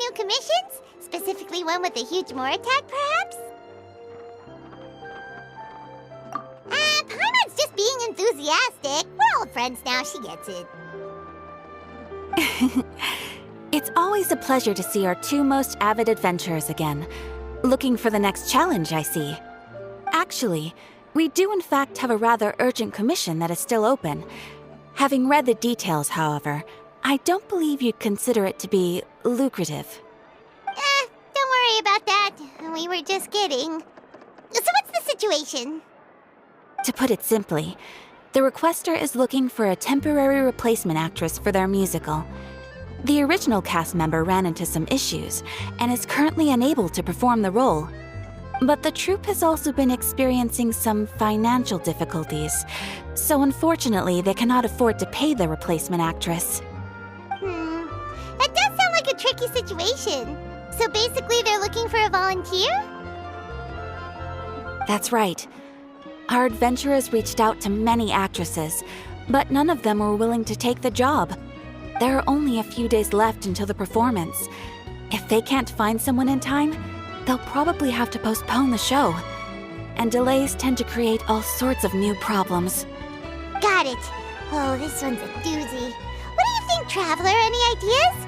new commissions? Specifically one with a huge more attack, perhaps? Paimon's just being enthusiastic. We're old friends now, she gets it. It's always a pleasure to see our two most avid adventurers again. Looking for the next challenge, I see. Actually, we do in fact have a rather urgent commission that is still open. Having read the details, however, I don't believe you'd consider it to be lucrative. Don't worry about that. We were just kidding. So what's the situation? To put it simply, the requester is looking for a temporary replacement actress for their musical. The original cast member ran into some issues and is currently unable to perform the role. But the troupe has also been experiencing some financial difficulties, so unfortunately they cannot afford to pay the replacement actress. That does sound like a tricky situation. So basically they're looking for a volunteer? That's right. Our adventurers reached out to many actresses, but none of them were willing to take the job. There are only a few days left until the performance. If they can't find someone in time, they'll probably have to postpone the show. And delays tend to create all sorts of new problems. Got it. Oh, this one's a doozy. What do you think, Traveler? Any ideas?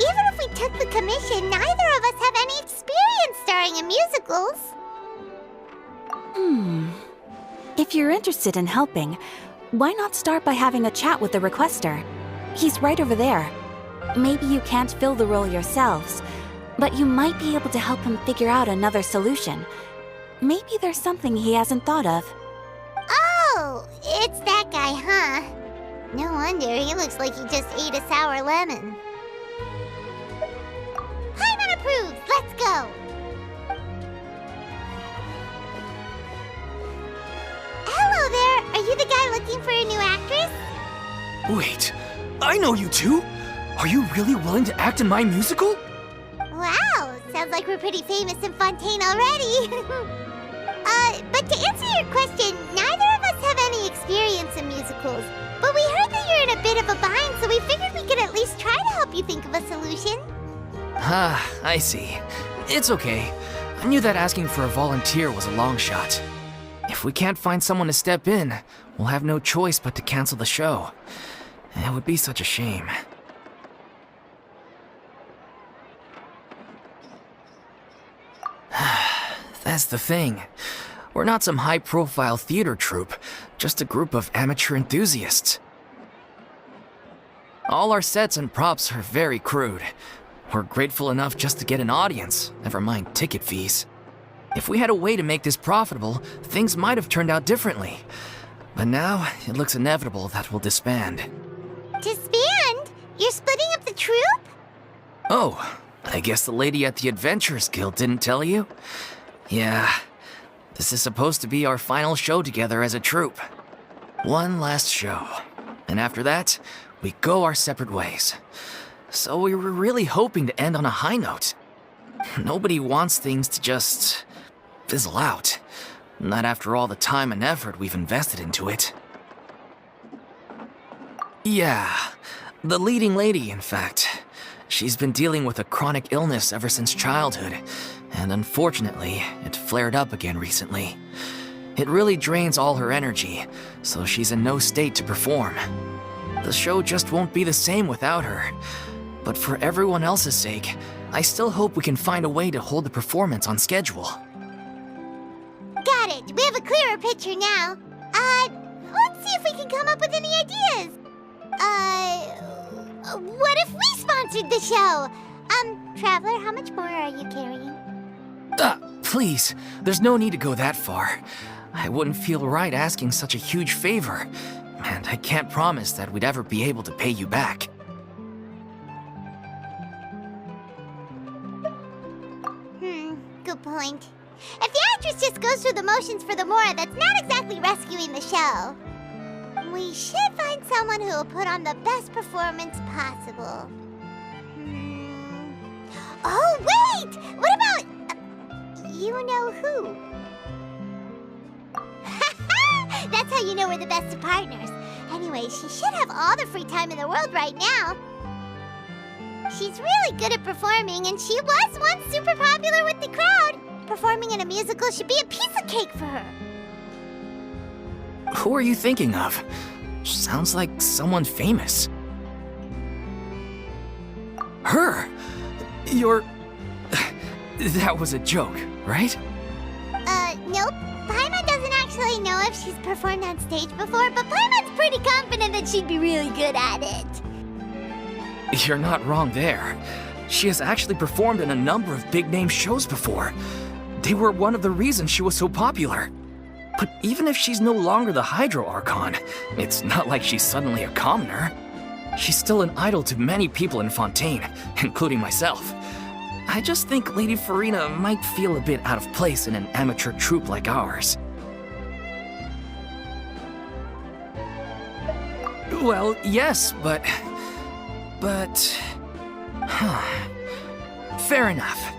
Even if we took the commission, neither of us have any experience starring in musicals. If you're interested in helping, why not start by having a chat with the requester? He's right over there. Maybe you can't fill the role yourselves, but you might be able to help him figure out another solution. Maybe there's something he hasn't thought of. Oh, it's that guy, huh? No wonder, he looks like he just ate a sour lemon. Paimon approved! Let's go! Hello there! Are you the guy looking for a new actress? Wait, I know you two! Are you really willing to act in my musical? Wow, sounds like we're pretty famous in Fontaine already. But to answer your question, neither of us have any experience in musicals. But we heard that you're in a bit of a bind, so we figured we could at least try to help you think of a solution. Ah, I see. It's okay. I knew that asking for a volunteer was a long shot. If we can't find someone to step in, we'll have no choice but to cancel the show. It would be such a shame. That's the thing. We're not some high-profile theater troupe, just a group of amateur enthusiasts. All our sets and props are very crude. We're grateful enough just to get an audience, never mind ticket fees. If we had a way to make this profitable, things might have turned out differently. But now, it looks inevitable that we'll disband. Disband? You're splitting up the troupe? Oh, I guess the lady at the Adventurers Guild didn't tell you? Yeah, this is supposed to be our final show together as a troupe. One last show. And after that, we go our separate ways. So we were really hoping to end on a high note. Nobody wants things to just fizzle out. Not after all the time and effort we've invested into it. Yeah, the leading lady, in fact. She's been dealing with a chronic illness ever since childhood, and unfortunately, it flared up again recently. It really drains all her energy, so she's in no state to perform. The show just won't be the same without her. But for everyone else's sake, I still hope we can find a way to hold the performance on schedule. Got it. We have a clearer picture now. Let's see if we can come up with any ideas. What if we sponsored the show? Traveler, how much more are you carrying? Please, there's no need to go that far. I wouldn't feel right asking such a huge favor, and I can't promise that we'd ever be able to pay you back. Good point. If the actress just goes through the motions for the Mora, that's not exactly rescuing the show. We should find someone who will put on the best performance possible. Oh, wait! What about... you know who? That's how you know we're the best of partners. Anyway, she should have all the free time in the world right now. She's really good at performing, and she was once super popular with the crowd. Performing in a musical should be a piece of cake for her. Who are you thinking of? Sounds like someone famous. Her? You're... That was a joke, right? Nope. Paimon doesn't actually know if she's performed on stage before, but Paimon's pretty confident that she'd be really good at it. You're not wrong there. She has actually performed in a number of big-name shows before. They were one of the reasons she was so popular. But even if she's no longer the Hydro Archon, it's not like she's suddenly a commoner. She's still an idol to many people in Fontaine, including myself. I just think Lady FURINA might feel a bit out of place in an amateur troupe like ours. Well, yes, but... Fair enough.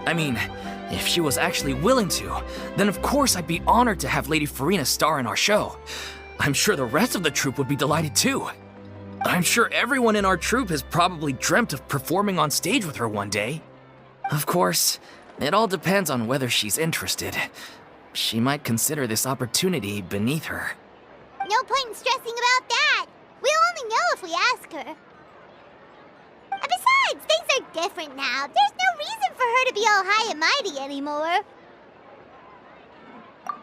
I mean, if she was actually willing to, then of course I'd be honored to have Lady FURINA star in our show. I'm sure the rest of the troupe would be delighted too. I'm sure everyone in our troupe has probably dreamt of performing on stage with her one day. Of course, it all depends on whether she's interested. She might consider this opportunity beneath her. No point in stressing about that. We'll only know if we ask her. Besides, things are different now. There's no reason for her to be all high and mighty anymore.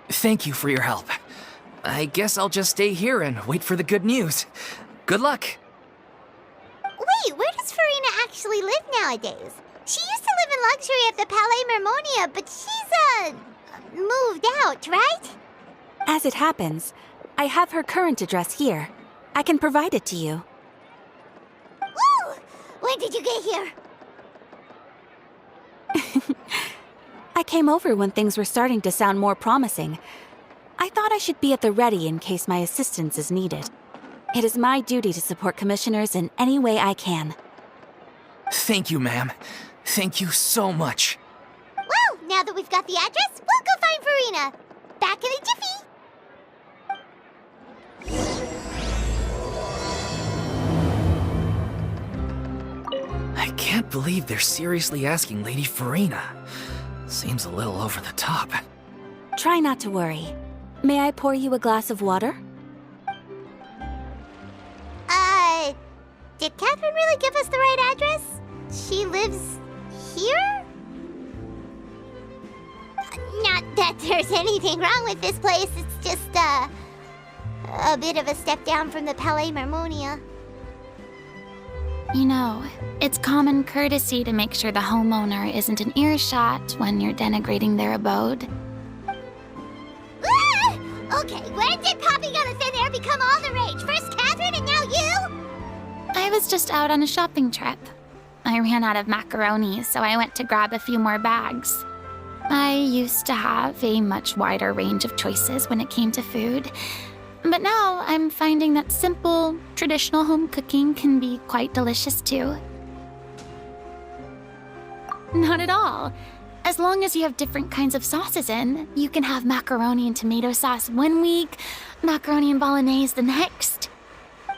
Thank you for your help. I guess I'll just stay here and wait for the good news. Good luck. Wait, where does FURINA actually live nowadays? She used to live in luxury at the Palais Mermonia, but she's, moved out, right? As it happens, I have her current address here. I can provide it to you. Woo! When did you get here? I came over when things were starting to sound more promising. I thought I should be at the ready in case my assistance is needed. It is my duty to support commissioners in any way I can. Thank you, ma'am. Thank you so much. Well, now that we've got the address, we'll go find FURINA. Back in a jiffy. I can't believe they're seriously asking Lady FURINA. Seems a little over the top. Try not to worry. May I pour you a glass of water? Did Catherine really give us the right address? She lives here? Not that there's anything wrong with this place, it's just, a bit of a step down from the Palais Mermonia. You know, it's common courtesy to make sure the homeowner isn't in earshot when you're denigrating their abode. Ah! Okay, when did popping out of thin air become all the rage? First Catherine and now you? I was just out on a shopping trip. I ran out of macaroni, so I went to grab a few more bags. I used to have a much wider range of choices when it came to food, but now I'm finding that simple, traditional home cooking can be quite delicious too. Not at all. As long as you have different kinds of sauces in, you can have macaroni and tomato sauce one week, macaroni and bolognese the next.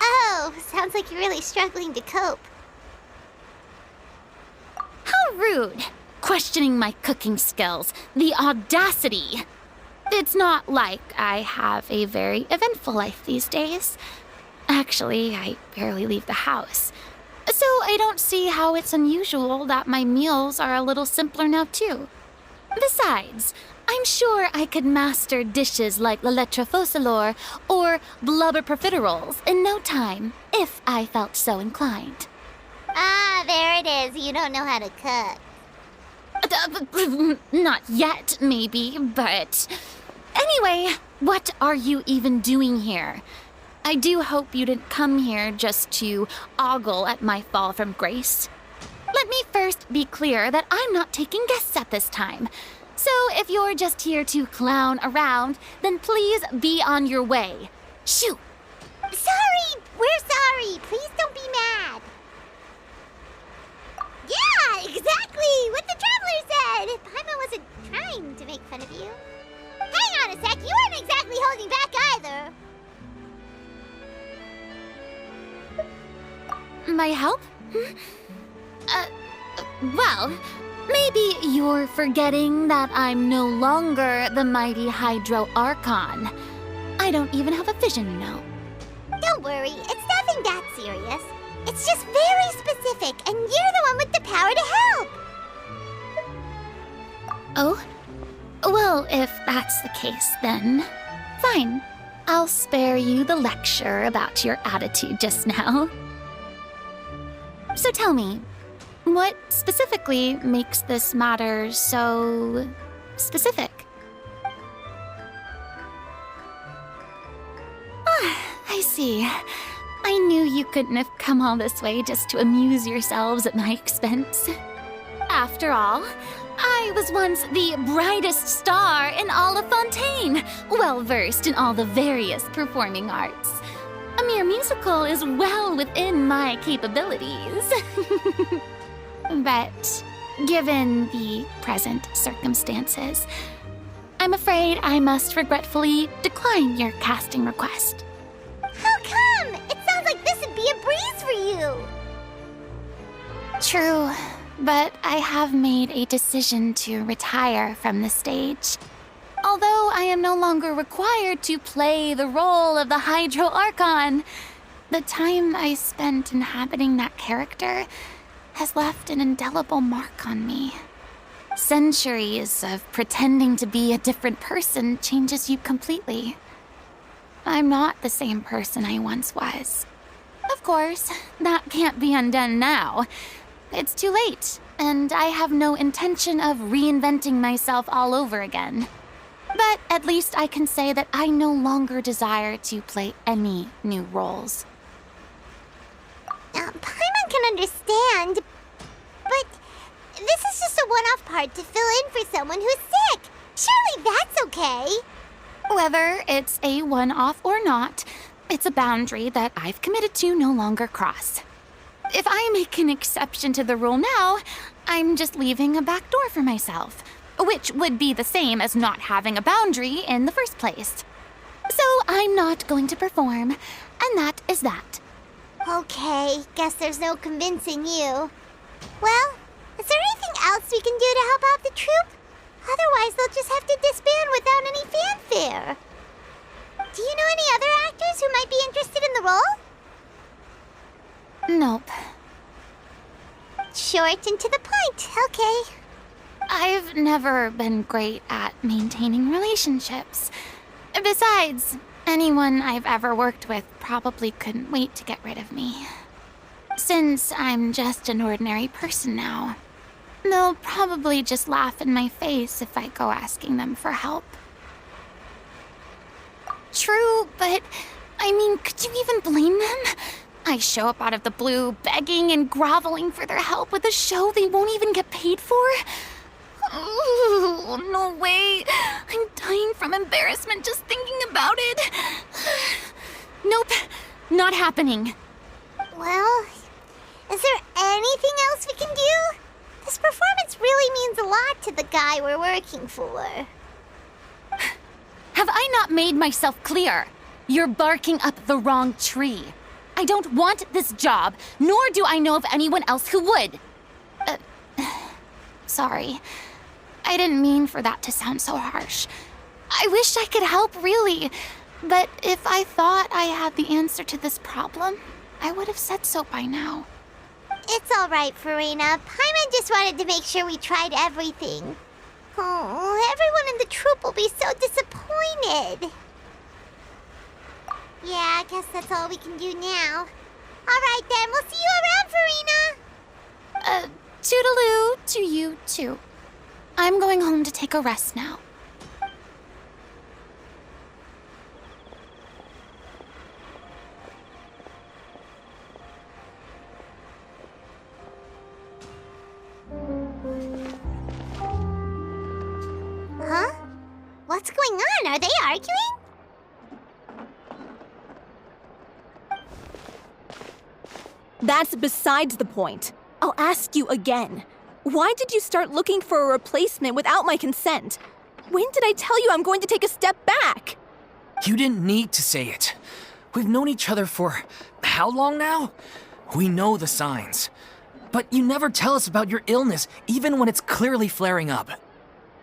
Oh, sounds like you're really struggling to cope. How rude! Questioning my cooking skills. The audacity! It's not like I have a very eventful life these days. Actually, I barely leave the house. So I don't see how it's unusual that my meals are a little simpler now too. Besides, I'm sure I could master dishes like la lettre faucilor or blubber profiteroles in no time, if I felt so inclined. Ah, there it is. You don't know how to cook. Not yet, maybe, but... Anyway, what are you even doing here? I do hope you didn't come here just to ogle at my fall from grace. Let me first be clear that I'm not taking guests at this time. So if you're just here to clown around, then please be on your way. Shoo! Sorry! We're sorry! Please don't be mad! Yeah, exactly! What the Traveler said! Paimon wasn't trying to make fun of you. Hang on a sec, you weren't exactly holding back either. My help? Well, maybe you're forgetting that I'm no longer the mighty Hydro Archon. I don't even have a vision, you know. Don't worry, it's nothing that serious. It's just very specific, and you're the one with the power to help. Oh? Well, if that's the case, then fine. I'll spare you the lecture about your attitude just now. So tell me, what specifically makes this matter so specific? I see. I knew you couldn't have come all this way just to amuse yourselves at my expense. After all, I was once the brightest star in all of Fontaine, well-versed in all the various performing arts. A mere musical is well within my capabilities. But given the present circumstances, I'm afraid I must regretfully decline your casting request. How come? It sounds like this would be a breeze for you. True, but I have made a decision to retire from the stage. Although I am no longer required to play the role of the Hydro Archon, the time I spent inhabiting that character has left an indelible mark on me. Centuries of pretending to be a different person changes you completely. I'm not the same person I once was. Of course, that can't be undone now. It's too late, and I have no intention of reinventing myself all over again. But at least I can say that I no longer desire to play any new roles. Paimon can understand, but this is just a one-off part to fill in for someone who's sick. Surely that's okay. Whether it's a one-off or not, it's a boundary that I've committed to no longer cross. If I make an exception to the rule now, I'm just leaving a back door for myself, which would be the same as not having a boundary in the first place. So I'm not going to perform, and that is that. Okay, guess there's no convincing you. Well, is there anything else we can do to help out the troupe? Otherwise, they'll just have to disband without any fanfare. Do you know any other actors who might be interested in the role? Nope. Short and to the point, okay. I've never been great at maintaining relationships. Besides, anyone I've ever worked with probably couldn't wait to get rid of me. Since I'm just an ordinary person now, they'll probably just laugh in my face if I go asking them for help. True, but I mean, could you even blame them? I show up out of the blue, begging and groveling for their help with a show they won't even get paid for? Oh, no way. I'm dying from embarrassment just thinking about it. Nope, not happening. Well, is there anything else we can do? This performance really means a lot to the guy we're working for. Have I not made myself clear? You're barking up the wrong tree. I don't want this job, nor do I know of anyone else who would. Sorry. I didn't mean for that to sound so harsh. I wish I could help, really. But if I thought I had the answer to this problem, I would have said so by now. It's all right, FURINA. Paimon just wanted to make sure we tried everything. Oh, everyone in the troupe will be so disappointed. Yeah, I guess that's all we can do now. All right, then. We'll see you around, FURINA. Toodaloo to you, too. I'm going home to take a rest now. Huh? What's going on? Are they arguing? That's besides the point. I'll ask you again. Why did you start looking for a replacement without my consent? When did I tell you I'm going to take a step back? You didn't need to say it. We've known each other for how long now? We know the signs. But you never tell us about your illness, even when it's clearly flaring up.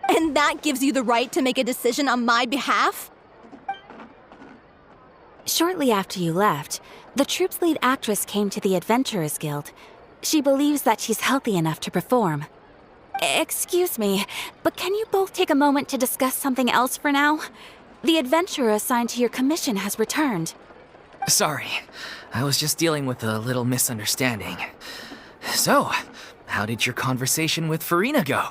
And that gives you the right to make a decision on my behalf? Shortly after you left, the troupe's lead actress came to the Adventurers Guild. She believes that she's healthy enough to perform. Excuse me, but can you both take a moment to discuss something else for now? The adventurer assigned to your commission has returned. Sorry, I was just dealing with a little misunderstanding. So, how did your conversation with FURINA go?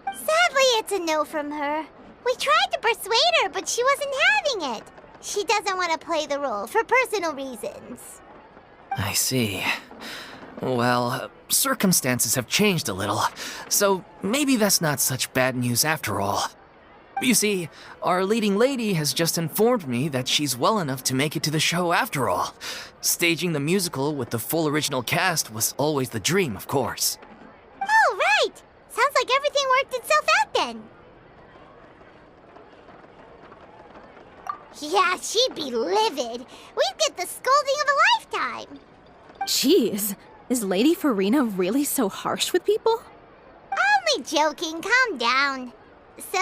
Sadly, it's a no from her. We tried to persuade her, but she wasn't having it. She doesn't want to play the role for personal reasons. I see. Well, circumstances have changed a little, so maybe that's not such bad news after all. You see, our leading lady has just informed me that she's well enough to make it to the show after all. Staging the musical with the full original cast was always the dream, of course. Oh, right! Sounds like everything worked itself out then. Yeah, she'd be livid. We'd get the scolding of a lifetime. Jeez, is Lady FURINA really so harsh with people? Only joking, calm down. So,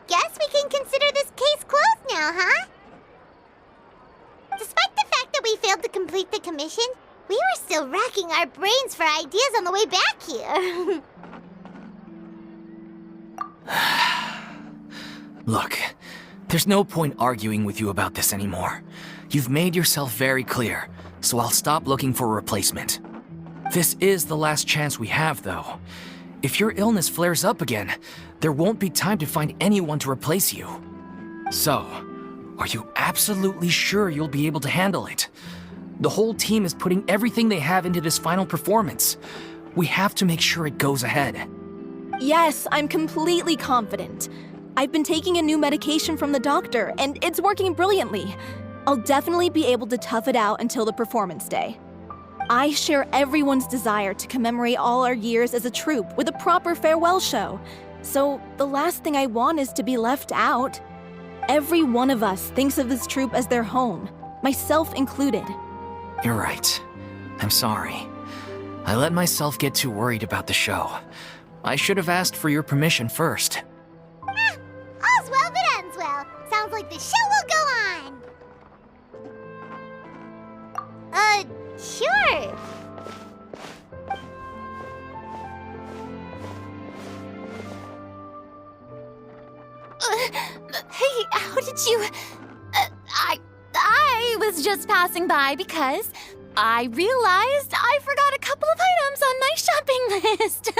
guess we can consider this case closed now, huh? Despite the fact that we failed to complete the commission, we were still racking our brains for ideas on the way back here. Look, there's no point arguing with you about this anymore. You've made yourself very clear, so I'll stop looking for a replacement. This is the last chance we have, though. If your illness flares up again, there won't be time to find anyone to replace you. So, are you absolutely sure you'll be able to handle it? The whole team is putting everything they have into this final performance. We have to make sure it goes ahead. Yes, I'm completely confident. I've been taking a new medication from the doctor, and it's working brilliantly. I'll definitely be able to tough it out until the performance day. I share everyone's desire to commemorate all our years as a troupe with a proper farewell show. So the last thing I want is to be left out. Every one of us thinks of this troupe as their home, myself included. You're right. I'm sorry. I let myself get too worried about the show. I should have asked for your permission first. All's well that ends well. Sounds like the show will go on. Sure. Hey, how did you... I was just passing by because I realized I forgot a couple of items on my shopping list.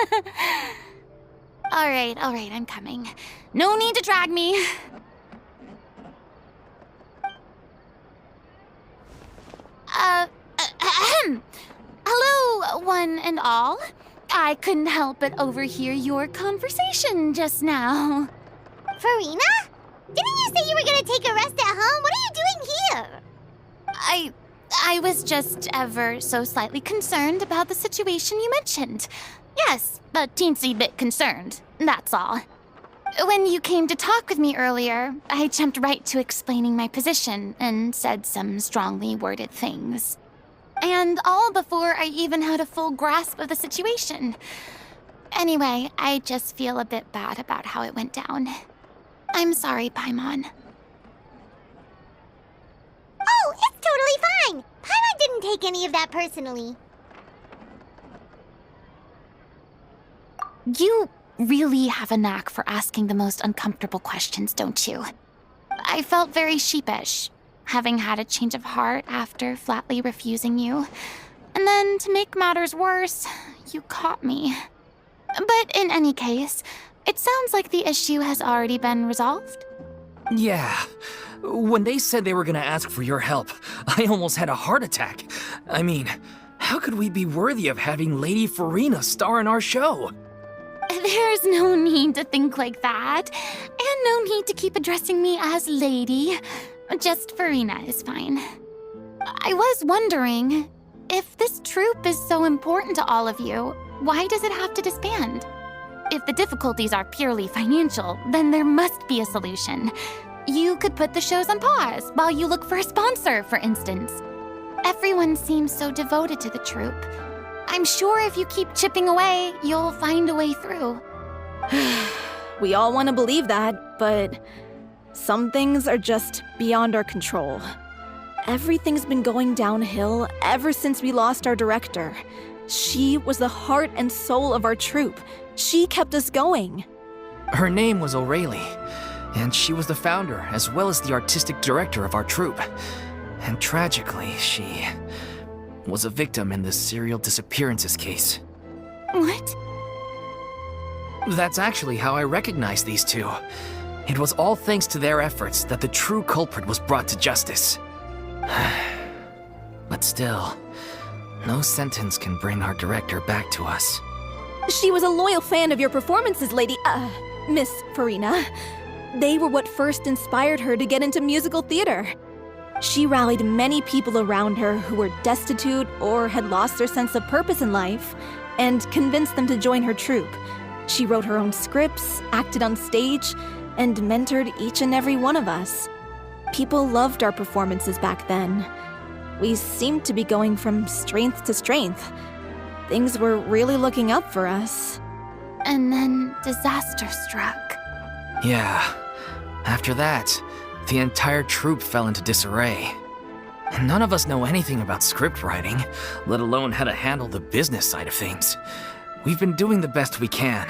All right, I'm coming. No need to drag me. Hello, one and all. I couldn't help but overhear your conversation just now. FURINA? Didn't you say you were gonna take a rest at home? What are you doing here? I was just ever so slightly concerned about the situation you mentioned. Yes, a teensy bit concerned, that's all. When you came to talk with me earlier, I jumped right to explaining my position and said some strongly worded things. And all before I even had a full grasp of the situation. Anyway, I just feel a bit bad about how it went down. I'm sorry, Paimon. Oh, it's totally fine. Paimon didn't take any of that personally. You really have a knack for asking the most uncomfortable questions, don't you? I felt very sheepish, having had a change of heart after flatly refusing you. And then, to make matters worse, you caught me. But in any case, it sounds like the issue has already been resolved. Yeah. When they said they were gonna ask for your help, I almost had a heart attack. I mean, how could we be worthy of having Lady FURINA star in our show? There's no need to think like that, and no need to keep addressing me as Lady. Just FURINA is fine. I was wondering, if this troupe is so important to all of you, why does it have to disband? If the difficulties are purely financial, then there must be a solution. You could put the shows on pause while you look for a sponsor, for instance. Everyone seems so devoted to the troupe. I'm sure if you keep chipping away, you'll find a way through. We all want to believe that, but some things are just beyond our control. Everything's been going downhill ever since we lost our director. She was the heart and soul of our troupe. She kept us going. Her name was O'Reilly, and she was the founder as well as the artistic director of our troupe. And tragically, she was a victim in the serial disappearances case. What? That's actually how I recognized these two. It was all thanks to their efforts that the true culprit was brought to justice. But still, no sentence can bring our director back to us. She was a loyal fan of your performances, Miss FURINA. They were what first inspired her to get into musical theater. She rallied many people around her who were destitute or had lost their sense of purpose in life, and convinced them to join her troupe. She wrote her own scripts, acted on stage, and mentored each and every one of us. People loved our performances back then. We seemed to be going from strength to strength. Things were really looking up for us. And then disaster struck. Yeah. After that, the entire troupe fell into disarray. None of us know anything about script writing, let alone how to handle the business side of things. We've been doing the best we can,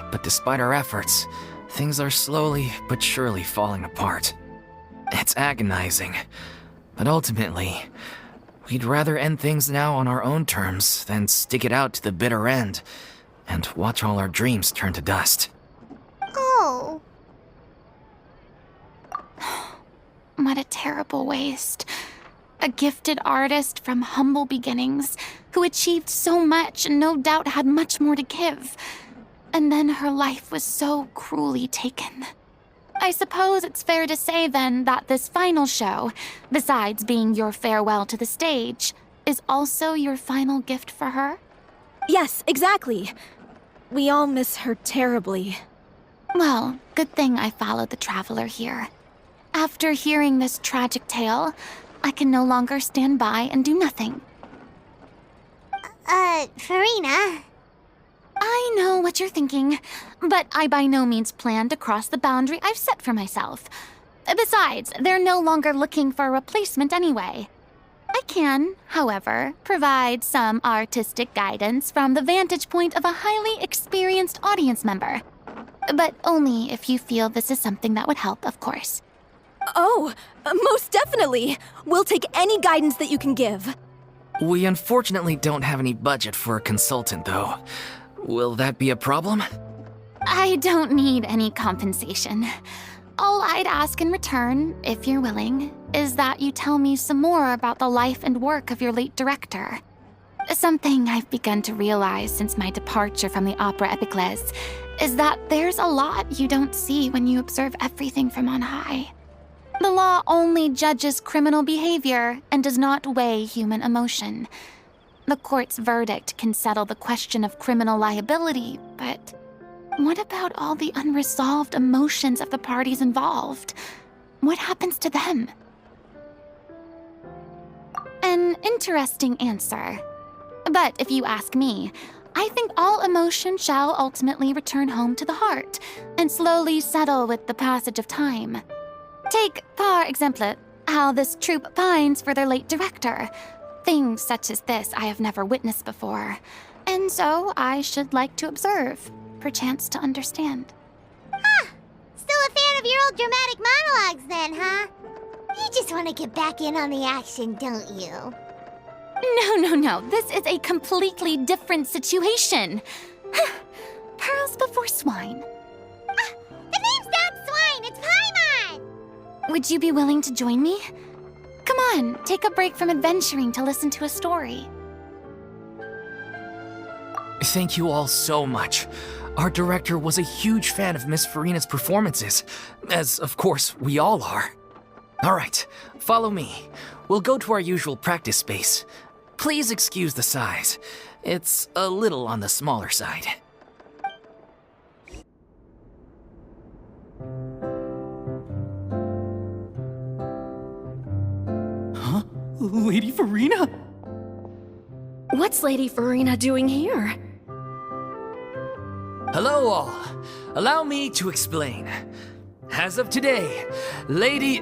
but despite our efforts, things are slowly but surely falling apart. It's agonizing, but ultimately, we'd rather end things now on our own terms than stick it out to the bitter end and watch all our dreams turn to dust. Oh. What a terrible waste. A gifted artist from humble beginnings who achieved so much and no doubt had much more to give. And then her life was so cruelly taken. I suppose it's fair to say then that this final show, besides being your farewell to the stage, is also your final gift for her? Yes, exactly. We all miss her terribly. Well, good thing I followed the traveler here. After hearing this tragic tale, I can no longer stand by and do nothing. FURINA. I know what you're thinking, but I by no means plan to cross the boundary I've set for myself. Besides, they're no longer looking for a replacement anyway. I can, however, provide some artistic guidance from the vantage point of a highly experienced audience member. But only if you feel this is something that would help, of course. Oh, most definitely. We'll take any guidance that you can give. We unfortunately don't have any budget for a consultant, though. Will that be a problem? I don't need any compensation. All I'd ask in return, if you're willing, is that you tell me some more about the life and work of your late director. Something I've begun to realize since my departure from the Opera Epiclese is that there's a lot you don't see when you observe everything from on high. The law only judges criminal behavior and does not weigh human emotion. The court's verdict can settle the question of criminal liability, but what about all the unresolved emotions of the parties involved? What happens to them? An interesting answer. But if you ask me, I think all emotion shall ultimately return home to the heart and slowly settle with the passage of time. Take, par exemple, how this troupe pines for their late director. Things such as this I have never witnessed before, and so I should like to observe, perchance to understand. Still a fan of your old dramatic monologues then, huh? You just want to get back in on the action, don't you? No. This is a completely different situation. Pearls before swine. The name's not Swine, it's Paimon! Would you be willing to join me? Come on, take a break from adventuring to listen to a story. Thank you all so much. Our director was a huge fan of Miss FURINA's performances, as of course we all are. All right, follow me. We'll go to our usual practice space. Please excuse the size. It's a little on the smaller side. Huh? Lady FURINA? What's Lady Furina doing here? Hello all. Allow me to explain. As of today, Miss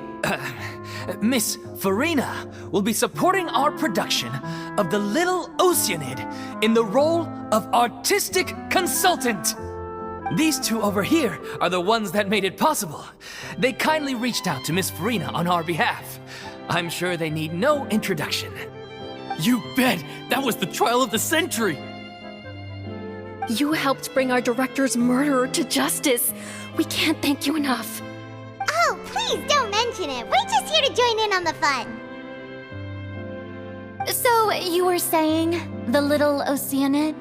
Furina will be supporting our production of The Little Oceanid in the role of artistic consultant. These two over here are the ones that made it possible. They kindly reached out to Miss Furina on our behalf. I'm sure they need no introduction. You bet! That was the trial of the century! You helped bring our director's murderer to justice. We can't thank you enough. Oh, please don't mention it. We're just here to join in on the fun. So, you were saying The Little Oceanid?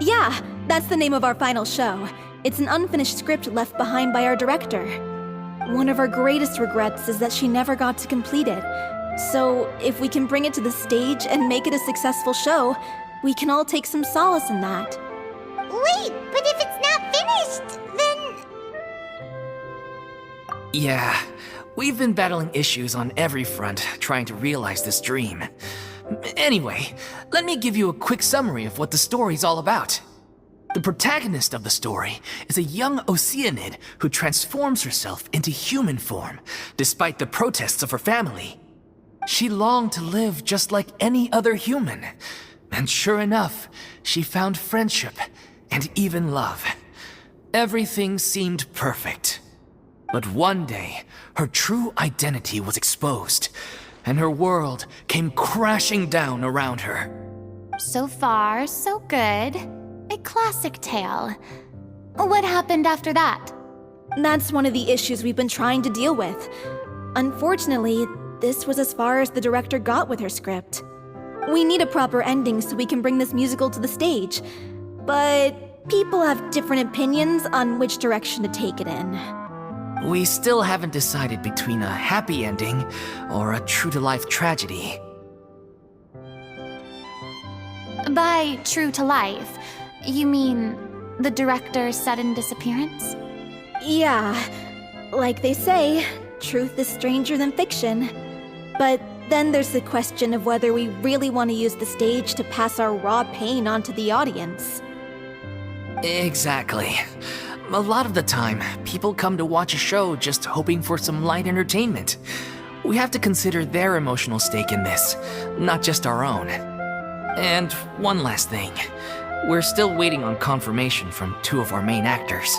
Yeah, that's the name of our final show. It's an unfinished script left behind by our director. One of our greatest regrets is that she never got to complete it. So, if we can bring it to the stage and make it a successful show, we can all take some solace in that. Wait, but if it's not finished, then... Yeah, we've been battling issues on every front trying to realize this dream. Anyway, let me give you a quick summary of what the story's all about. The protagonist of the story is a young Oceanid who transforms herself into human form, despite the protests of her family. She longed to live just like any other human. And sure enough, she found friendship and even love. Everything seemed perfect. But one day, her true identity was exposed, and her world came crashing down around her. So far, so good. A classic tale. What happened after that? That's one of the issues we've been trying to deal with. Unfortunately, this was as far as the director got with her script. We need a proper ending so we can bring this musical to the stage. But people have different opinions on which direction to take it in. We still haven't decided between a happy ending or a true-to-life tragedy. By true to life, you mean the director's sudden disappearance? Yeah, like they say, truth is stranger than fiction. But then there's the question of whether we really want to use the stage to pass our raw pain onto the audience. Exactly. A lot of the time, people come to watch a show just hoping for some light entertainment. We have to consider their emotional stake in this, not just our own. And one last thing. We're still waiting on confirmation from two of our main actors.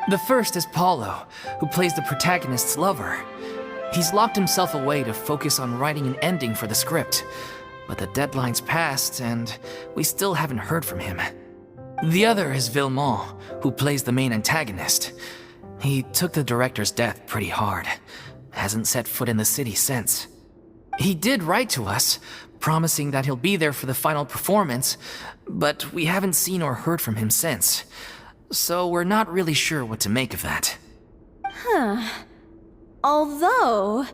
The first is Paulo, who plays the protagonist's lover. He's locked himself away to focus on writing an ending for the script, but the deadline's passed and we still haven't heard from him. The other is Villemont, who plays the main antagonist. He took the director's death pretty hard. Hasn't set foot in the city since. He did write to us, promising that he'll be there for the final performance, but we haven't seen or heard from him since. So we're not really sure what to make of that. Although,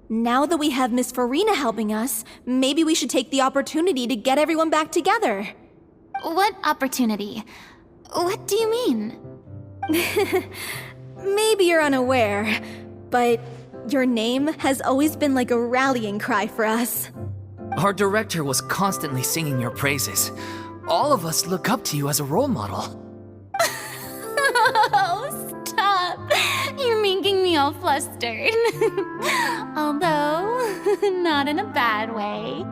now that we have Miss Furina helping us, maybe we should take the opportunity to get everyone back together. What opportunity? What do you mean? Maybe you're unaware, but your name has always been like a rallying cry for us. Our director was constantly singing your praises. All of us look up to you as a role model. Oh, stop! You're making me all flustered. Although, not in a bad way.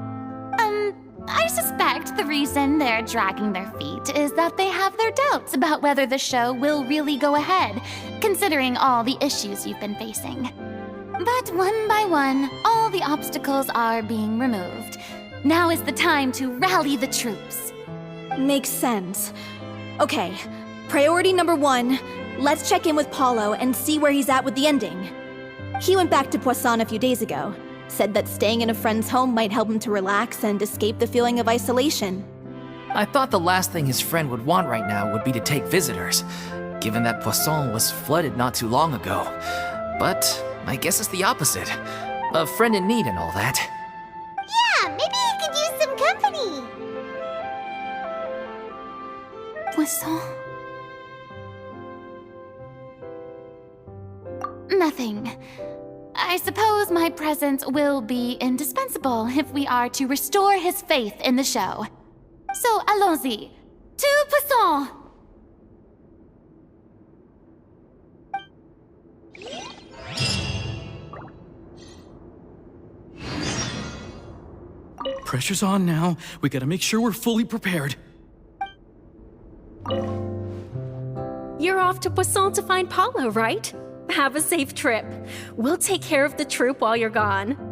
I suspect the reason they're dragging their feet is that they have their doubts about whether the show will really go ahead, considering all the issues you've been facing. But one by one, all the obstacles are being removed. Now is the time to rally the troops. Makes sense. Okay, priority number 1, let's check in with Paulo and see where he's at with the ending. He went back to Poisson a few days ago. Said that staying in a friend's home might help him to relax and escape the feeling of isolation. I thought the last thing his friend would want right now would be to take visitors, given that Poisson was flooded not too long ago. But I guess it's the opposite. A friend in need and all that. Yeah, maybe he could use some company. Poisson? Nothing. I suppose my presence will be indispensable if we are to restore his faith in the show. So allons-y. To Poisson! Pressure's on now. We gotta make sure we're fully prepared. You're off to Poisson to find Paulo, right? Have a safe trip. We'll take care of the troop while you're gone.